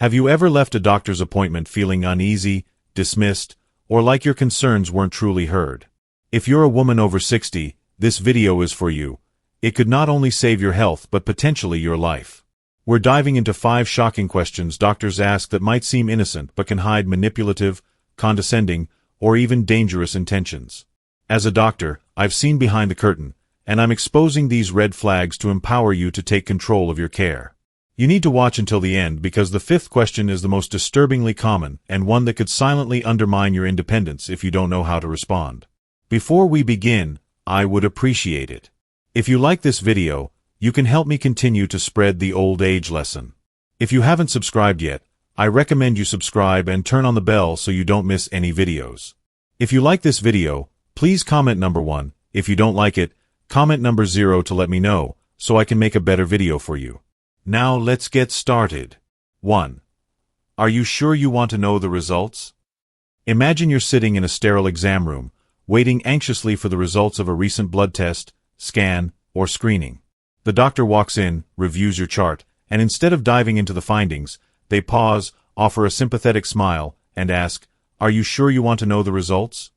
Have you ever left a doctor's appointment feeling uneasy, dismissed, or like your concerns weren't truly heard? If you're a woman over 60, this video is for you. It could not only save your health but potentially your life. We're diving into 5 shocking questions doctors ask that might seem innocent but can hide manipulative, condescending, or even dangerous intentions. As a doctor, I've seen behind the curtain, and I'm exposing these red flags to empower you to take control of your care. You need to watch until the end because the 5th question is the most disturbingly common and one that could silently undermine your independence if you don't know how to respond. Before we begin, I would appreciate it if you like this video. You can help me continue to spread the old age lesson. If you haven't subscribed yet, I recommend you subscribe and turn on the bell so you don't miss any videos. If you like this video, please comment number 1. If you don't like it, comment number 0 to let me know, so I can make a better video for you. Now let's get started. 1. Are you sure you want to know the results? Imagine you're sitting in a sterile exam room, waiting anxiously for the results of a recent blood test, scan, or screening. The doctor walks in, reviews your chart, and instead of diving into the findings, they pause, offer a sympathetic smile, and ask, "Are you sure you want to know the results?"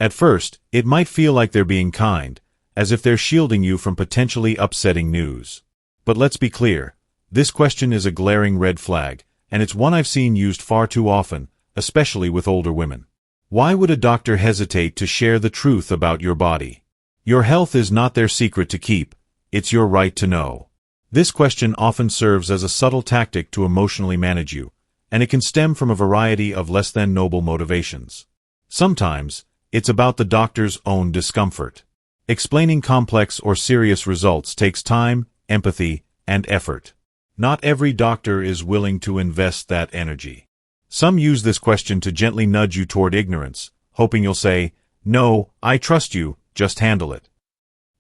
At first, it might feel like they're being kind, as if they're shielding you from potentially upsetting news. But let's be clear, this question is a glaring red flag, and it's one I've seen used far too often, especially with older women. Why would a doctor hesitate to share the truth about your body? Your health is not their secret to keep, it's your right to know. This question often serves as a subtle tactic to emotionally manage you, and it can stem from a variety of less than noble motivations. Sometimes, it's about the doctor's own discomfort. Explaining complex or serious results takes time, empathy, and effort. Not every doctor is willing to invest that energy. Some use this question to gently nudge you toward ignorance, hoping you'll say, "No, I trust you, just handle it."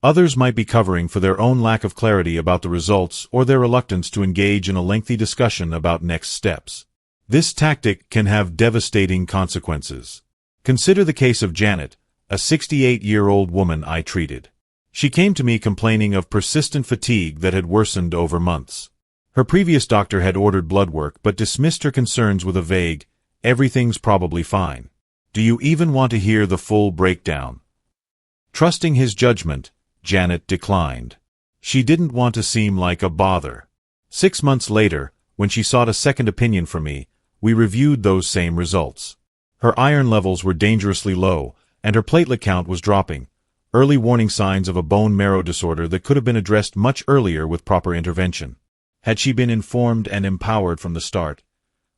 Others might be covering for their own lack of clarity about the results or their reluctance to engage in a lengthy discussion about next steps. This tactic can have devastating consequences. Consider the case of Janet, a 68-year-old woman I treated. She came to me complaining of persistent fatigue that had worsened over months. Her previous doctor had ordered blood work but dismissed her concerns with a vague, "Everything's probably fine. Do you even want to hear the full breakdown?" Trusting his judgment, Janet declined. She didn't want to seem like a bother. 6 months later, when she sought a second opinion from me, we reviewed those same results. Her iron levels were dangerously low, and her platelet count was dropping, early warning signs of a bone marrow disorder that could have been addressed much earlier with proper intervention. Had she been informed and empowered from the start,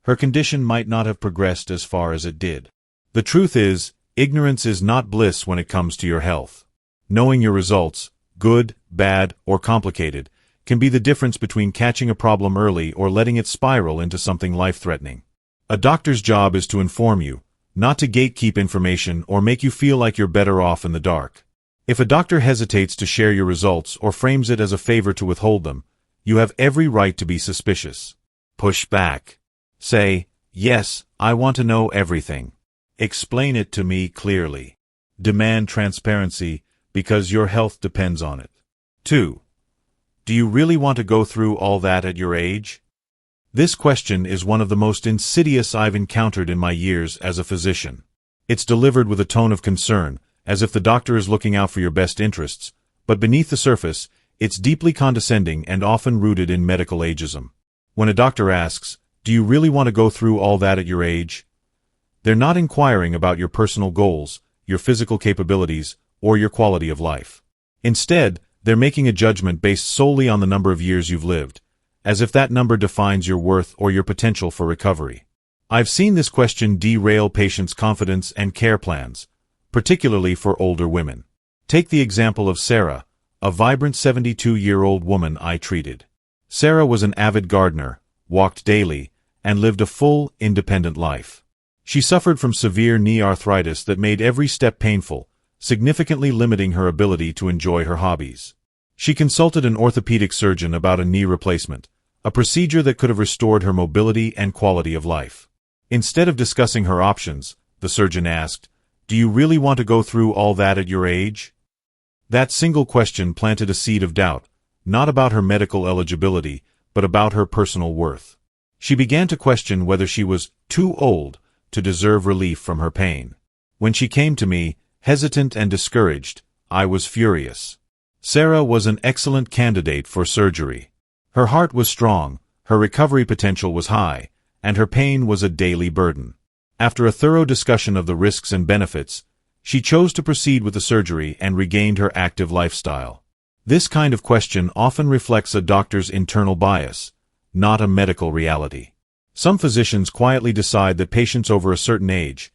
her condition might not have progressed as far as it did. The truth is, ignorance is not bliss when it comes to your health. Knowing your results, good, bad, or complicated, can be the difference between catching a problem early or letting it spiral into something life-threatening. A doctor's job is to inform you, not to gatekeep information or make you feel like you're better off in the dark. If a doctor hesitates to share your results or frames it as a favor to withhold them, you have every right to be suspicious. Push back. Say, "Yes, I want to know everything. Explain it to me clearly." Demand transparency, because your health depends on it. 2. Do you really want to go through all that at your age? This question is one of the most insidious I've encountered in my years as a physician. It's delivered with a tone of concern, as if the doctor is looking out for your best interests, but beneath the surface, it's deeply condescending and often rooted in medical ageism. When a doctor asks, "Do you really want to go through all that at your age?" they're not inquiring about your personal goals, your physical capabilities, or your quality of life. Instead, they're making a judgment based solely on the number of years you've lived, as if that number defines your worth or your potential for recovery. I've seen this question derail patients' confidence and care plans, particularly for older women. Take the example of Sarah, a vibrant 72-year-old woman I treated. Sarah was an avid gardener, walked daily, and lived a full, independent life. She suffered from severe knee arthritis that made every step painful, significantly limiting her ability to enjoy her hobbies. She consulted an orthopedic surgeon about a knee replacement, a procedure that could have restored her mobility and quality of life. Instead of discussing her options, the surgeon asked, "Do you really want to go through all that at your age?" That single question planted a seed of doubt, not about her medical eligibility, but about her personal worth. She began to question whether she was too old to deserve relief from her pain. When she came to me, hesitant and discouraged, I was furious. Sarah was an excellent candidate for surgery. Her heart was strong, her recovery potential was high, and her pain was a daily burden. After a thorough discussion of the risks and benefits, she chose to proceed with the surgery and regained her active lifestyle. This kind of question often reflects a doctor's internal bias, not a medical reality. Some physicians quietly decide that patients over a certain age,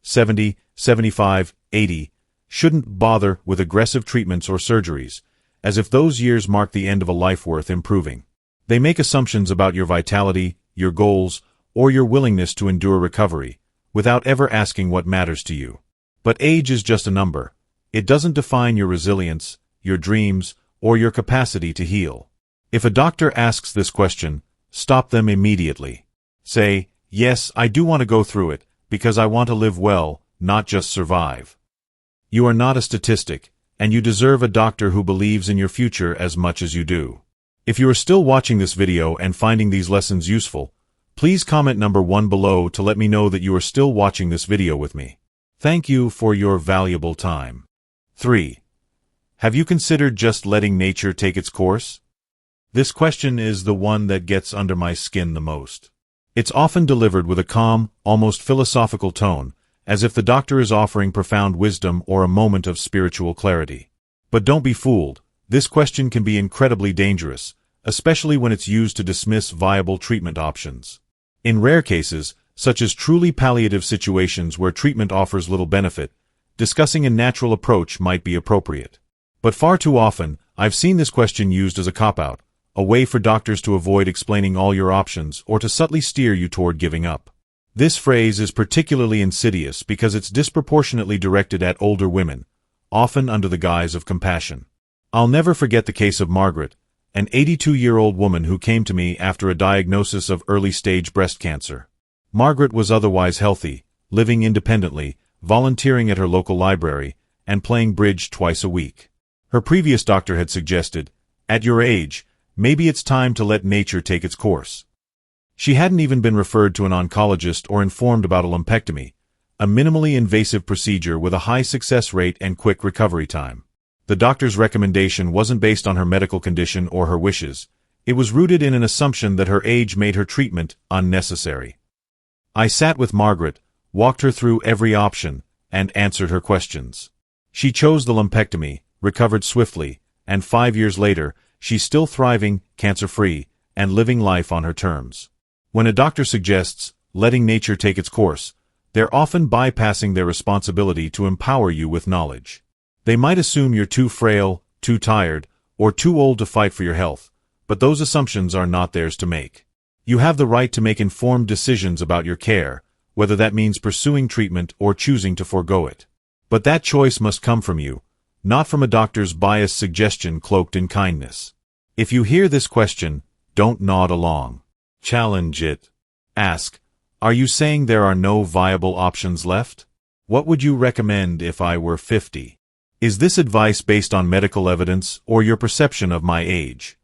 70, 75, 80, shouldn't bother with aggressive treatments or surgeries, as if those years mark the end of a life worth improving. They make assumptions about your vitality, your goals, or your willingness to endure recovery, without ever asking what matters to you. But age is just a number. It doesn't define your resilience, your dreams, or your capacity to heal. If a doctor asks this question, stop them immediately. Say, yes, I do want to go through it, because I want to live well, not just survive. You are not a statistic, and you deserve a doctor who believes in your future as much as you do. If you are still watching this video and finding these lessons useful, please comment number 1 below to let me know that you are still watching this video with me. Thank you for your valuable time. 3. Have you considered just letting nature take its course? This question is the one that gets under my skin the most. It's often delivered with a calm, almost philosophical tone, as if the doctor is offering profound wisdom or a moment of spiritual clarity. But don't be fooled. This question can be incredibly dangerous, especially when it's used to dismiss viable treatment options. In rare cases, such as truly palliative situations where treatment offers little benefit, discussing a natural approach might be appropriate. But far too often, I've seen this question used as a cop-out, a way for doctors to avoid explaining all your options or to subtly steer you toward giving up. This phrase is particularly insidious because it's disproportionately directed at older women, often under the guise of compassion. I'll never forget the case of Margaret, an 82-year-old woman who came to me after a diagnosis of early-stage breast cancer. Margaret was otherwise healthy, living independently, volunteering at her local library, and playing bridge twice a week. Her previous doctor had suggested, "At your age, maybe it's time to let nature take its course." She hadn't even been referred to an oncologist or informed about a lumpectomy, a minimally invasive procedure with a high success rate and quick recovery time. The doctor's recommendation wasn't based on her medical condition or her wishes. It was rooted in an assumption that her age made her treatment unnecessary. I sat with Margaret, walked her through every option, and answered her questions. She chose the lumpectomy, recovered swiftly, and 5 years later, she's still thriving, cancer-free, and living life on her terms. When a doctor suggests letting nature take its course, they're often bypassing their responsibility to empower you with knowledge. They might assume you're too frail, too tired, or too old to fight for your health, but those assumptions are not theirs to make. You have the right to make informed decisions about your care, whether that means pursuing treatment or choosing to forego it. But that choice must come from you, not from a doctor's biased suggestion cloaked in kindness. If you hear this question, don't nod along. Challenge it. Ask, are you saying there are no viable options left? What would you recommend if I were 50? Is this advice based on medical evidence or your perception of my age?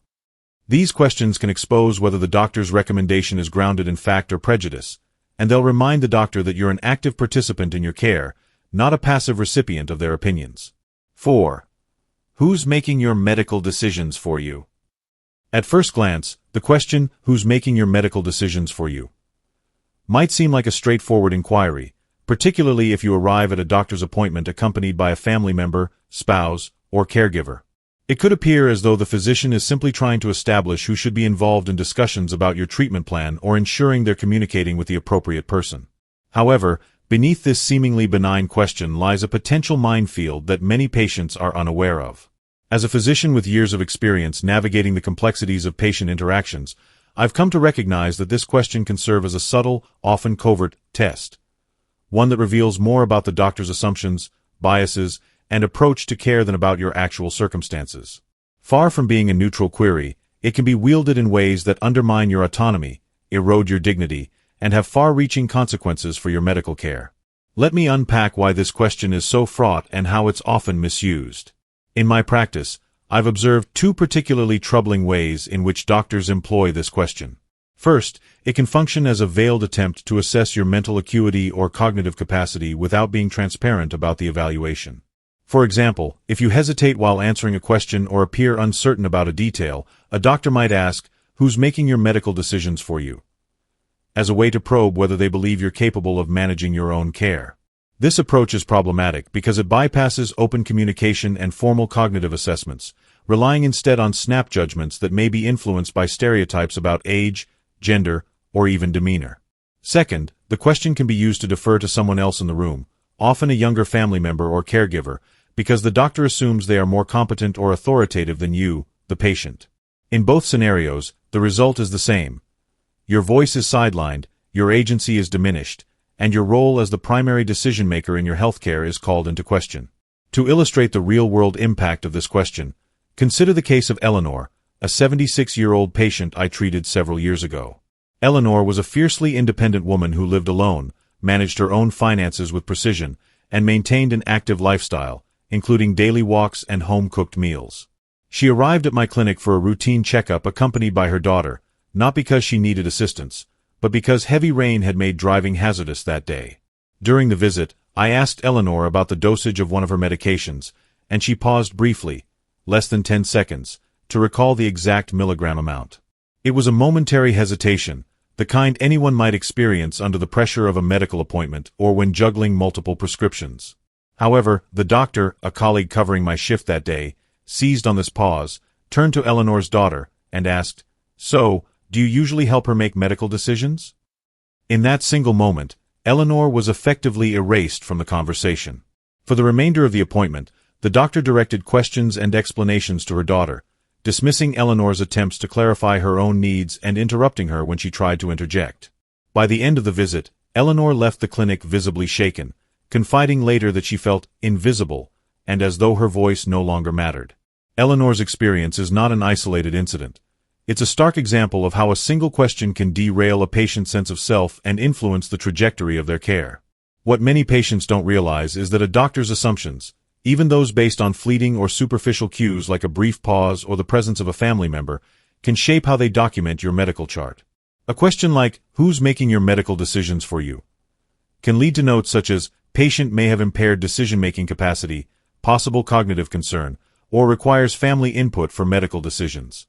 These questions can expose whether the doctor's recommendation is grounded in fact or prejudice, and they'll remind the doctor that you're an active participant in your care, not a passive recipient of their opinions. 4. Who's making your medical decisions for you? At first glance, the question, who's making your medical decisions for you, might seem like a straightforward inquiry, particularly if you arrive at a doctor's appointment accompanied by a family member, spouse, or caregiver. It could appear as though the physician is simply trying to establish who should be involved in discussions about your treatment plan or ensuring they're communicating with the appropriate person. However, beneath this seemingly benign question lies a potential minefield that many patients are unaware of. As a physician with years of experience navigating the complexities of patient interactions, I've come to recognize that this question can serve as a subtle, often covert, test. One that reveals more about the doctor's assumptions, biases, and approach to care than about your actual circumstances. Far from being a neutral query, it can be wielded in ways that undermine your autonomy, erode your dignity, and have far-reaching consequences for your medical care. Let me unpack why this question is so fraught and how it's often misused. In my practice, I've observed two particularly troubling ways in which doctors employ this question. First, it can function as a veiled attempt to assess your mental acuity or cognitive capacity without being transparent about the evaluation. For example, if you hesitate while answering a question or appear uncertain about a detail, a doctor might ask, "Who's making your medical decisions for you?" as a way to probe whether they believe you're capable of managing your own care. This approach is problematic because it bypasses open communication and formal cognitive assessments, relying instead on snap judgments that may be influenced by stereotypes about age, gender, or even demeanor. Second, the question can be used to defer to someone else in the room, often a younger family member or caregiver, because the doctor assumes they are more competent or authoritative than you, the patient. In both scenarios, the result is the same. Your voice is sidelined, your agency is diminished, and your role as the primary decision-maker in your healthcare is called into question. To illustrate the real-world impact of this question, consider the case of Eleanor, a 76-year-old patient I treated several years ago. Eleanor was a fiercely independent woman who lived alone, managed her own finances with precision, and maintained an active lifestyle, including daily walks and home-cooked meals. She arrived at my clinic for a routine checkup accompanied by her daughter, not because she needed assistance, but because heavy rain had made driving hazardous that day. During the visit, I asked Eleanor about the dosage of one of her medications, and she paused briefly, less than 10 seconds, to recall the exact milligram amount. It was a momentary hesitation, the kind anyone might experience under the pressure of a medical appointment or when juggling multiple prescriptions. However, the doctor, a colleague covering my shift that day, seized on this pause, turned to Eleanor's daughter, and asked, "So, do you usually help her make medical decisions?" In that single moment, Eleanor was effectively erased from the conversation. For the remainder of the appointment, the doctor directed questions and explanations to her daughter, dismissing Eleanor's attempts to clarify her own needs and interrupting her when she tried to interject. By the end of the visit, Eleanor left the clinic visibly shaken, confiding later that she felt invisible and as though her voice no longer mattered. Eleanor's experience is not an isolated incident. It's a stark example of how a single question can derail a patient's sense of self and influence the trajectory of their care. What many patients don't realize is that a doctor's assumptions, even those based on fleeting or superficial cues like a brief pause or the presence of a family member, can shape how they document your medical chart. A question like, "Who's making your medical decisions for you?" can lead to notes such as, "Patient may have impaired decision-making capacity, possible cognitive concern, or requires family input for medical decisions."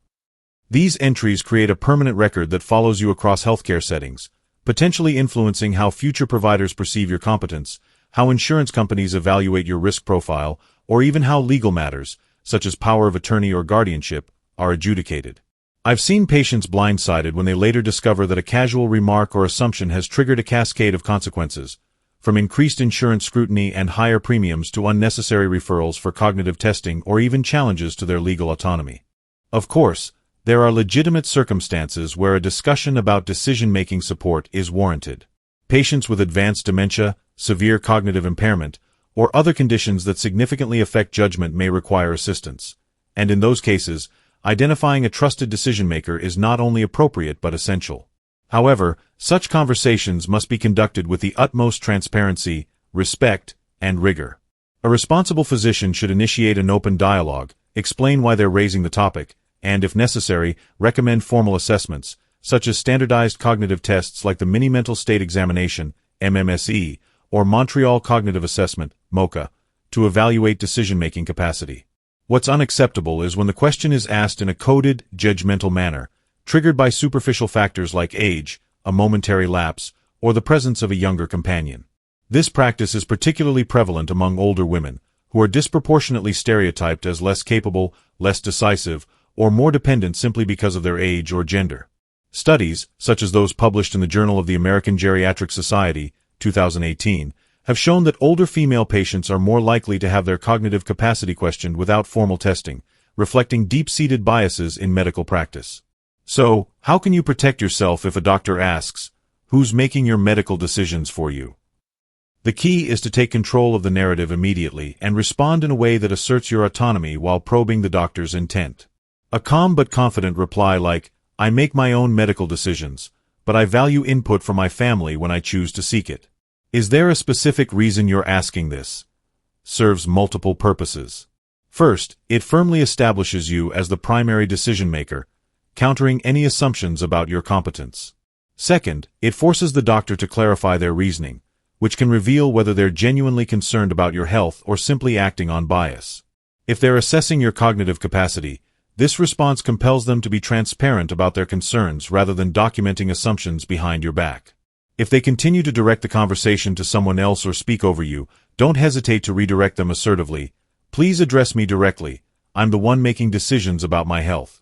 These entries create a permanent record that follows you across healthcare settings, potentially influencing how future providers perceive your competence, how insurance companies evaluate your risk profile, or even how legal matters, such as power of attorney or guardianship, are adjudicated. I've seen patients blindsided when they later discover that a casual remark or assumption has triggered a cascade of consequences, from increased insurance scrutiny and higher premiums to unnecessary referrals for cognitive testing or even challenges to their legal autonomy. Of course, there are legitimate circumstances where a discussion about decision-making support is warranted. Patients with advanced dementia, severe cognitive impairment, or other conditions that significantly affect judgment may require assistance, and in those cases, identifying a trusted decision-maker is not only appropriate but essential. However, such conversations must be conducted with the utmost transparency, respect, and rigor. A responsible physician should initiate an open dialogue, explain why they're raising the topic, and, if necessary, recommend formal assessments, such as standardized cognitive tests like the Mini-Mental State Examination, MMSE, or Montreal Cognitive Assessment, MoCA, to evaluate decision-making capacity. What's unacceptable is when the question is asked in a coded, judgmental manner, triggered by superficial factors like age, a momentary lapse, or the presence of a younger companion. This practice is particularly prevalent among older women, who are disproportionately stereotyped as less capable, less decisive, or more dependent simply because of their age or gender. Studies, such as those published in the Journal of the American Geriatric Society, 2018, have shown that older female patients are more likely to have their cognitive capacity questioned without formal testing, reflecting deep-seated biases in medical practice. So, how can you protect yourself if a doctor asks, "Who's making your medical decisions for you?" The key is to take control of the narrative immediately and respond in a way that asserts your autonomy while probing the doctor's intent. A calm but confident reply like, "I make my own medical decisions, but I value input from my family when I choose to seek it. Is there a specific reason you're asking this?" serves multiple purposes. First, it firmly establishes you as the primary decision-maker, countering any assumptions about your competence. Second, it forces the doctor to clarify their reasoning, which can reveal whether they're genuinely concerned about your health or simply acting on bias. If they're assessing your cognitive capacity, this response compels them to be transparent about their concerns rather than documenting assumptions behind your back. If they continue to direct the conversation to someone else or speak over you, don't hesitate to redirect them assertively. Please address me directly. I'm the one making decisions about my health.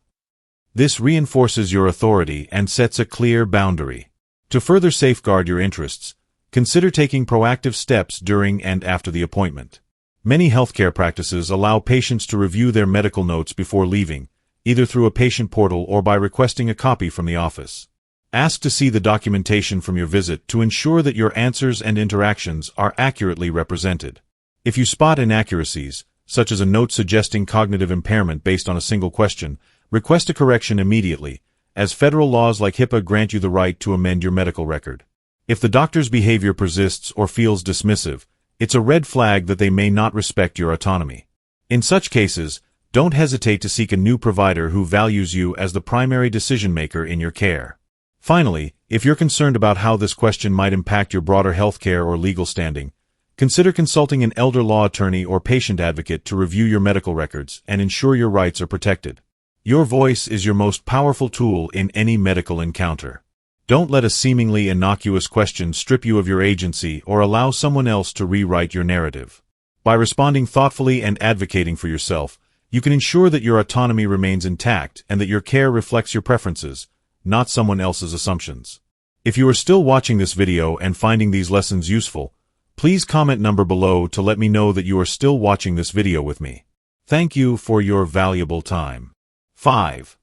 This reinforces your authority and sets a clear boundary. To further safeguard your interests, consider taking proactive steps during and after the appointment. Many healthcare practices allow patients to review their medical notes before leaving, either through a patient portal or by requesting a copy from the office. Ask to see the documentation from your visit to ensure that your answers and interactions are accurately represented. If you spot inaccuracies, such as a note suggesting cognitive impairment based on a single question, request a correction immediately, as federal laws like HIPAA grant you the right to amend your medical record. If the doctor's behavior persists or feels dismissive, it's a red flag that they may not respect your autonomy. In such cases, don't hesitate to seek a new provider who values you as the primary decision-maker in your care. Finally, if you're concerned about how this question might impact your broader healthcare or legal standing, consider consulting an elder law attorney or patient advocate to review your medical records and ensure your rights are protected. Your voice is your most powerful tool in any medical encounter. Don't let a seemingly innocuous question strip you of your agency or allow someone else to rewrite your narrative. By responding thoughtfully and advocating for yourself, you can ensure that your autonomy remains intact and that your care reflects your preferences, not someone else's assumptions. If you are still watching this video and finding these lessons useful, please comment number below to let me know that you are still watching this video with me. Thank you for your valuable time. 5.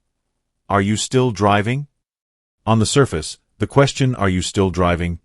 Are you still driving? On the surface, the question, "Are you still driving?"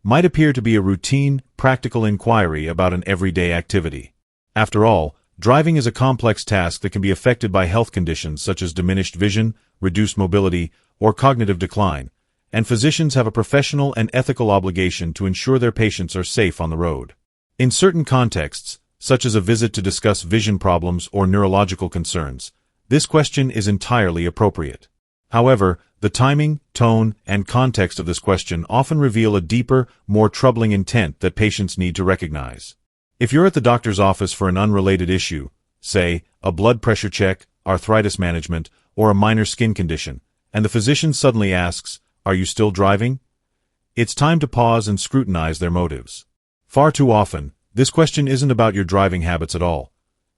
might appear to be a routine, practical inquiry about an everyday activity. After all, driving is a complex task that can be affected by health conditions such as diminished vision, reduced mobility, or cognitive decline, and physicians have a professional and ethical obligation to ensure their patients are safe on the road. In certain contexts, such as a visit to discuss vision problems or neurological concerns, this question is entirely appropriate. However, the timing, tone, and context of this question often reveal a deeper, more troubling intent that patients need to recognize. If you're at the doctor's office for an unrelated issue, say, a blood pressure check, arthritis management, or a minor skin condition, and the physician suddenly asks, "Are you still driving?" it's time to pause and scrutinize their motives. Far too often, this question isn't about your driving habits at all.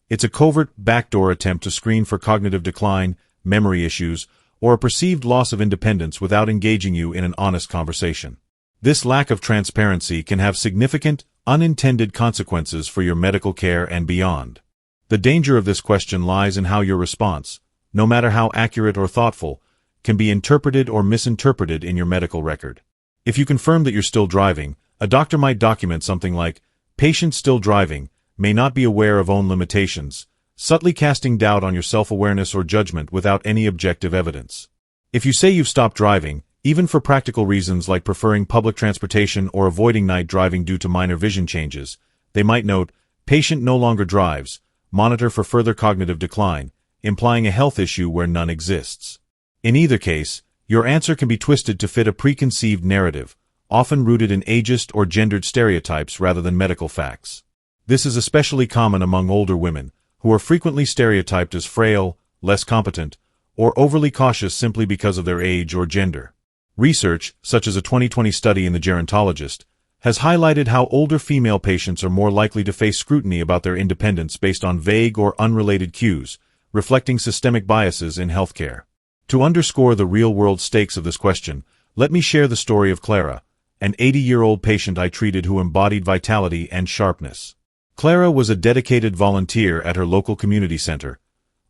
It's a covert, backdoor attempt to screen for cognitive decline, memory issues, or a perceived loss of independence without engaging you in an honest conversation. This lack of transparency can have significant, unintended consequences for your medical care and beyond. The danger of this question lies in how your response, no matter how accurate or thoughtful, can be interpreted or misinterpreted in your medical record. If you confirm that you're still driving, a doctor might document something like, "Patient still driving, may not be aware of own limitations," subtly casting doubt on your self-awareness or judgment without any objective evidence. If you say you've stopped driving, even for practical reasons like preferring public transportation or avoiding night driving due to minor vision changes, they might note, "Patient no longer drives, monitor for further cognitive decline," implying a health issue where none exists. In either case, your answer can be twisted to fit a preconceived narrative, often rooted in ageist or gendered stereotypes rather than medical facts. This is especially common among older women, who are frequently stereotyped as frail, less competent, or overly cautious simply because of their age or gender. Research, such as a 2020 study in The Gerontologist, has highlighted how older female patients are more likely to face scrutiny about their independence based on vague or unrelated cues, reflecting systemic biases in healthcare. To underscore the real-world stakes of this question, let me share the story of Clara, an 80-year-old patient I treated who embodied vitality and sharpness. Clara was a dedicated volunteer at her local community center,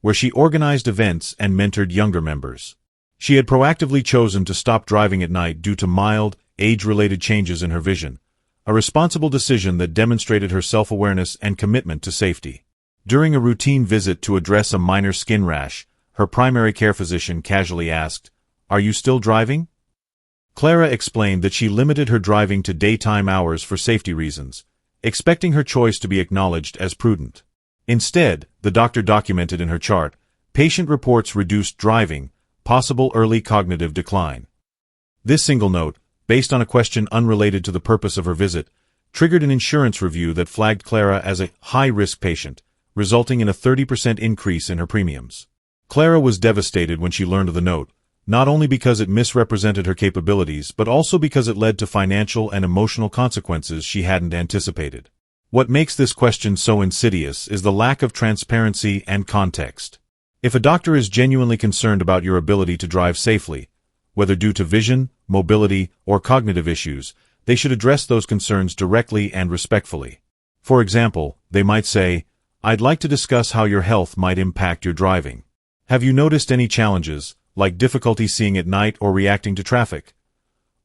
where she organized events and mentored younger members. She had proactively chosen to stop driving at night due to mild, age-related changes in her vision, a responsible decision that demonstrated her self-awareness and commitment to safety. During a routine visit to address a minor skin rash, her primary care physician casually asked, "Are you still driving?" Clara explained that she limited her driving to daytime hours for safety reasons, expecting her choice to be acknowledged as prudent. Instead, the doctor documented in her chart, "Patient reports reduced driving, possible early cognitive decline. This single note, based on a question unrelated to the purpose of her visit, triggered an insurance review that flagged Clara as a high-risk patient, resulting in a 30% increase in her premiums. Clara was devastated when she learned of the note, not only because it misrepresented her capabilities but also because it led to financial and emotional consequences she hadn't anticipated. What makes this question so insidious is the lack of transparency and context. If a doctor is genuinely concerned about your ability to drive safely, whether due to vision, mobility, or cognitive issues, they should address those concerns directly and respectfully. For example, they might say, "I'd like to discuss how your health might impact your driving. Have you noticed any challenges, like difficulty seeing at night or reacting to traffic?"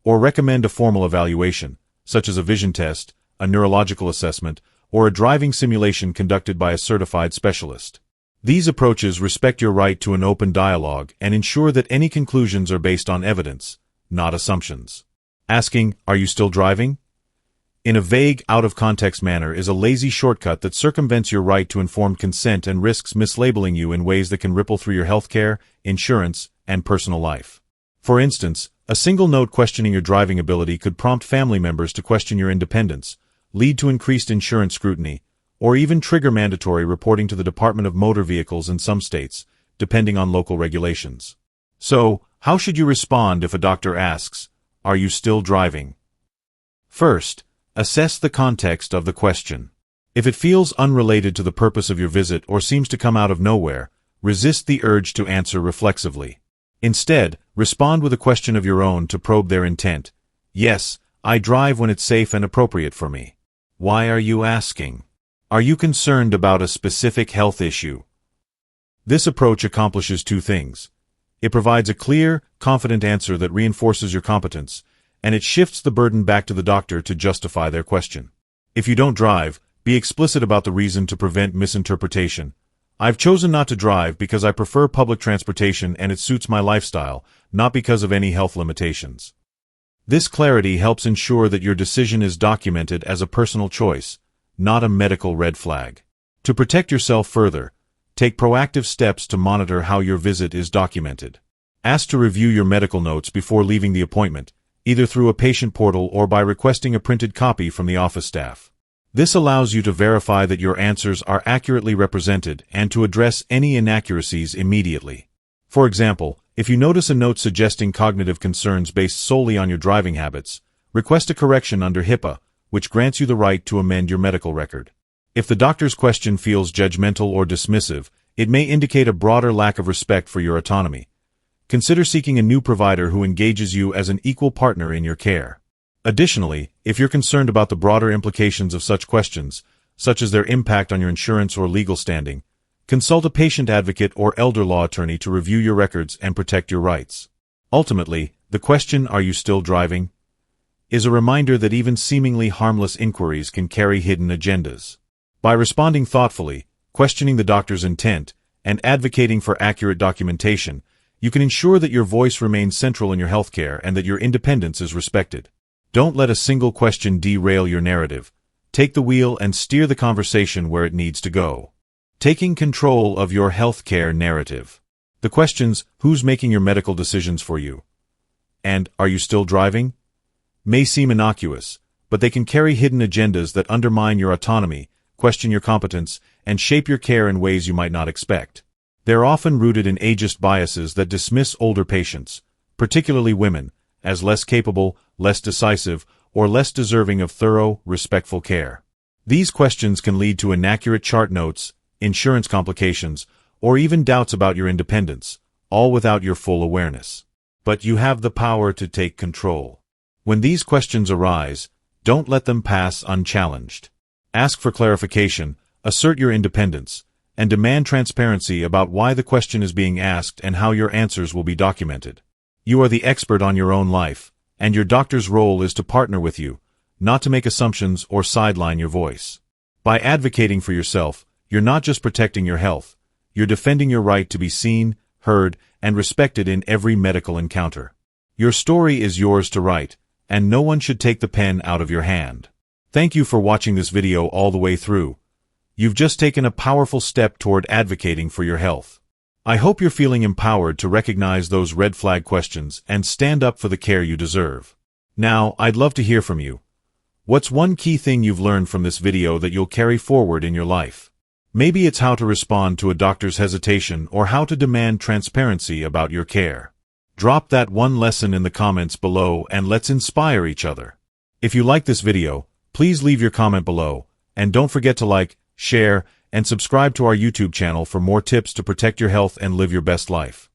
Or recommend a formal evaluation, such as a vision test, a neurological assessment, or a driving simulation conducted by a certified specialist. These approaches respect your right to an open dialogue and ensure that any conclusions are based on evidence, not assumptions. Asking, "Are you still driving?" in a vague, out-of-context manner is a lazy shortcut that circumvents your right to informed consent and risks mislabeling you in ways that can ripple through your healthcare, insurance, and personal life. For instance, a single note questioning your driving ability could prompt family members to question your independence, lead to increased insurance scrutiny, or even trigger mandatory reporting to the Department of Motor Vehicles in some states, depending on local regulations. So, how should you respond if a doctor asks, "Are you still driving?" First, assess the context of the question. If it feels unrelated to the purpose of your visit or seems to come out of nowhere, resist the urge to answer reflexively. Instead, respond with a question of your own to probe their intent. "Yes, I drive when it's safe and appropriate for me." Why are you asking? Are you concerned about a specific health issue? This approach accomplishes two things. It provides a clear, confident answer that reinforces your competence, and it shifts the burden back to the doctor to justify their question. If you don't drive, be explicit about the reason to prevent misinterpretation. "I've chosen not to drive because I prefer public transportation and it suits my lifestyle, not because of any health limitations." This clarity helps ensure that your decision is documented as a personal choice, not a medical red flag. To protect yourself further, take proactive steps to monitor how your visit is documented. Ask to review your medical notes before leaving the appointment, either through a patient portal or by requesting a printed copy from the office staff. This allows you to verify that your answers are accurately represented and to address any inaccuracies immediately. For example, if you notice a note suggesting cognitive concerns based solely on your driving habits, request a correction under HIPAA, which grants you the right to amend your medical record. If the doctor's question feels judgmental or dismissive, it may indicate a broader lack of respect for your autonomy. Consider seeking a new provider who engages you as an equal partner in your care. Additionally, if you're concerned about the broader implications of such questions, such as their impact on your insurance or legal standing, consult a patient advocate or elder law attorney to review your records and protect your rights. Ultimately, the question, "Are you still driving?" is a reminder that even seemingly harmless inquiries can carry hidden agendas. By responding thoughtfully, questioning the doctor's intent, and advocating for accurate documentation, you can ensure that your voice remains central in your healthcare and that your independence is respected. Don't let a single question derail your narrative. Take the wheel and steer the conversation where it needs to go. Taking control of your healthcare narrative. The questions, "Who's making your medical decisions for you?" and "Are you still driving?" may seem innocuous, but they can carry hidden agendas that undermine your autonomy, question your competence, and shape your care in ways you might not expect. They're often rooted in ageist biases that dismiss older patients, particularly women, as less capable, less decisive, or less deserving of thorough, respectful care. These questions can lead to inaccurate chart notes, insurance complications, or even doubts about your independence, all without your full awareness. But you have the power to take control. When these questions arise, don't let them pass unchallenged. Ask for clarification, assert your independence, and demand transparency about why the question is being asked and how your answers will be documented. You are the expert on your own life, and your doctor's role is to partner with you, not to make assumptions or sideline your voice. By advocating for yourself, you're not just protecting your health, you're defending your right to be seen, heard, and respected in every medical encounter. Your story is yours to write, and no one should take the pen out of your hand. Thank you for watching this video all the way through. You've just taken a powerful step toward advocating for your health. I hope you're feeling empowered to recognize those red flag questions and stand up for the care you deserve. Now, I'd love to hear from you. What's one key thing you've learned from this video that you'll carry forward in your life? Maybe it's how to respond to a doctor's hesitation or how to demand transparency about your care. Drop that one lesson in the comments below and let's inspire each other. If you like this video, please leave your comment below, and don't forget to like, share, and subscribe to our YouTube channel for more tips to protect your health and live your best life.